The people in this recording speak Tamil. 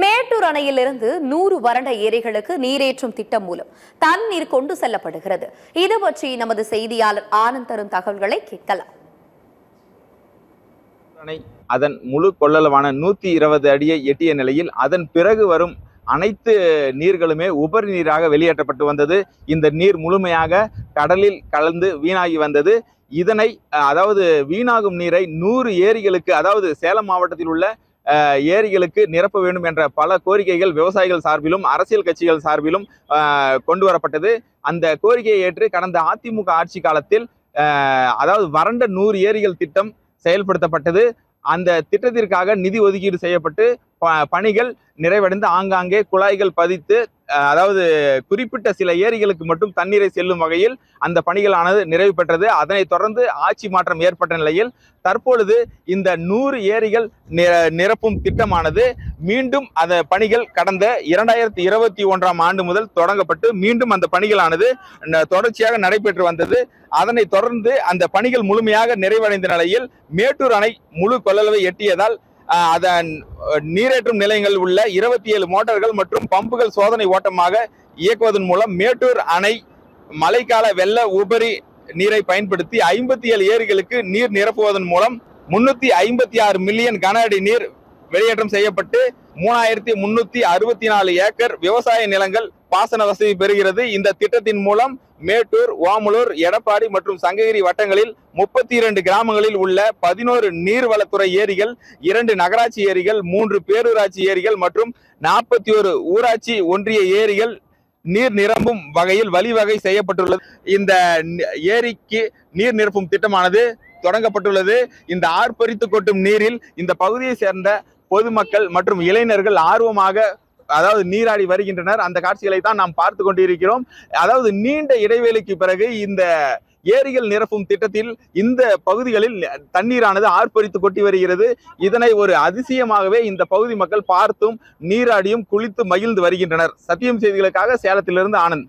மேட்டூர் அணையிலிருந்து 100 வறண்ட ஏரிகளுக்கு நீரேற்றும் திட்டம் மூலம் தண்ணீர் கொண்டு செல்லப்படுகிறது. இது பற்றி நமது செய்தியாளர் ஆனந்த் தரும் தகவல்களை கேட்கலாம். அதன் முழு கொள்ளளவான 120 அடியை எட்டிய நிலையில் அதன் பிறகு வரும் அனைத்து நீர்களுமே உபரி நீராக வெளியேற்றப்பட்டு வந்தது. இந்த நீர் முழுமையாக கடலில் கலந்து வீணாகி வந்தது. இதனை அதாவது வீணாகும் நீரை 100 ஏரிகளுக்கு, அதாவது சேலம் மாவட்டத்தில் உள்ள ஏரிகளுக்கு நிரப்ப வேண்டும் என்ற பல கோரிக்கைகள் விவசாயிகள் சார்பிலும் அரசியல் கட்சிகள் சார்பிலும் கொண்டு வரப்பட்டது. அந்த கோரிக்கையை ஏற்று கடந்த அதிமுக ஆட்சி காலத்தில் அதாவது வறண்ட 100 ஏரிகள் திட்டம் செயல்படுத்தப்பட்டது. அந்த திட்டத்திற்காக நிதி ஒதுக்கீடு செய்யப்பட்டு பணிகள் நிறைவடைந்து ஆங்காங்கே குழாய்கள் பதித்து, அதாவது குறிப்பிட்ட சில ஏரிகளுக்கு மட்டும் தண்ணீரை செல்லும் வகையில் அந்த பணிகளானது நிறைவு பெற்றது. அதனைத் தொடர்ந்து ஆட்சி மாற்றம் ஏற்பட்ட நிலையில் தற்பொழுது இந்த 100 ஏரிகள் நிரப்பும் திட்டமானது மீண்டும் அந்த பணிகள் கடந்த 2021ஆம் ஆண்டு முதல் தொடங்கப்பட்டு மீண்டும் அந்த பணிகளானது தொடர்ச்சியாக நடைபெற்று வந்தது. அதனைத் தொடர்ந்து அந்த பணிகள் முழுமையாக நிறைவடைந்த நிலையில் மேட்டூர் அணை முழு கொள்ளளவை எட்டியதால் அதன் நீரேற்றும் நிலையங்களில் உள்ள 27 மோட்டார்கள் மற்றும் பம்புகள் சோதனை ஓட்டமாக இயக்குவதன் மூலம் மேட்டூர் அணை மழைக்கால வெள்ள உபரி நீரை பயன்படுத்தி 57 ஏரிகளுக்கு நீர் நிரப்புவதன் மூலம் 356 மில்லியன் கன அடி நீர் வெளியேற்றம் செய்யப்பட்டு 3364 ஏக்கர் விவசாய நிலங்கள் பாசன வசதி பெறுகிறது. இந்த திட்டத்தின் மூலம் மேட்டூர், ஓமலூர், எடப்பாடி மற்றும் சங்ககிரி வட்டங்களில் 32 கிராமங்களில் உள்ள 11 நீர்வளத்துறை ஏரிகள், 2 நகராட்சி ஏரிகள், 3 பேரூராட்சி ஏரிகள் மற்றும் 41 ஊராட்சி ஒன்றிய ஏரிகள் நீர் நிரம்பும் வகையில் வழிவகை செய்யப்பட்டுள்ளது. இந்த ஏரிக்கு நீர் நிரப்பும் திட்டமானது தொடங்கப்பட்டுள்ளது. இந்த ஆர்ப்பரித்து கொட்டும் நீரில் இந்த பகுதியை சேர்ந்த பொதுமக்கள் மற்றும் இளைஞர்கள் ஆர்வமாக அதாவது நீராடி வருகின்றனர். அந்த காட்சிகளை தான் நாம் பார்த்து கொண்டிருக்கிறோம். அதாவது நீண்ட இடைவேளைக்கு பிறகு இந்த ஏரிகள் நிரப்பும் திட்டத்தில் இந்த பகுதிகளில் தண்ணீரானது ஆர்ப்பரித்து கொட்டி வருகிறது. இதனை ஒரு அதிசயமாகவே இந்த பகுதி மக்கள் பார்த்தும் நீராடியும் குளித்து மகிழ்ந்து வருகின்றனர். சத்தியம் செய்திகளுக்காக சேலத்திலிருந்து ஆனந்த்.